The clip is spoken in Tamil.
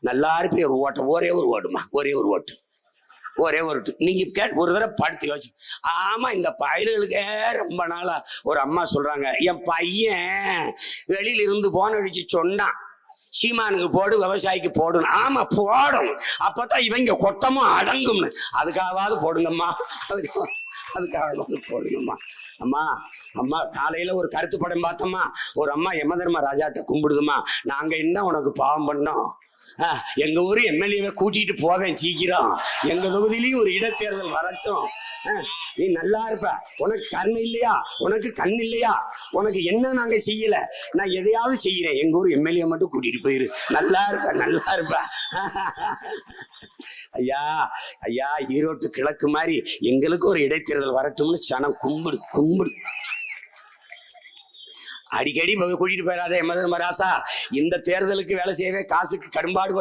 நல்லா இருப்பி ஒரு ஓட்ட, ஒரே ஒரு ஓட்டுமா, ஒரே ஒரு ஓட்டு, ஒரே ஒரு நீங்க ஒரு தடவை படுத்து யோசிச்சு. ஆமா, இந்த பயல்களுக்கே ரொம்ப நாளா ஒரு அம்மா சொல்றாங்க, என் பையன் வெளியில இருந்து போன் அடிச்சு சொன்னான், சீமானுக்கு போடு, விவசாயிக்கு போடணும். ஆமா போடணும், அப்பதான் இவங்க கொட்டமும் அடங்கும்னு. அதுக்காவது போடுங்கம்மா, அதுக்காவது போடுங்கம்மா. அம்மா அம்மா காலையில ஒரு கருத்து படம் பார்த்தம்மா, ஒரு அம்மா யமதர்ம ராஜாட்ட கும்பிடுதுமா, நாங்க என்ன உனக்கு பாவம் பண்ணோம், எங்க ஊரு எம்எல்ஏவை கூட்டிட்டு போவேன் சீக்கிரம், எங்க தொகுதியிலையும் ஒரு இடைத்தேர்தல் வரட்டும், நீ நல்லா இருப்ப, உனக்கு கண் இல்லையா, உனக்கு கண் இல்லையா, உனக்கு என்ன நாங்க செய்யல, நான் எதையாவது செய்யறேன், எங்க ஊர் எம்எல்ஏ மட்டும் கூட்டிட்டு போயிரு, நல்லா இருப்ப, நல்லா இருப்ப. ஐயா ஐயா, ஈரோட்டு கிழக்கு மாதிரி எங்களுக்கு ஒரு இடைத்தேர்தல் வரட்டும்னு சனம் கும்பிடு கும்பிடு. அடிக்கடி கூட்டிட்டு போயிடாதே மதுரை மராசா, இந்த தேர்தலுக்கு வேலை செய்யவே காசுக்கு கடும்பாடு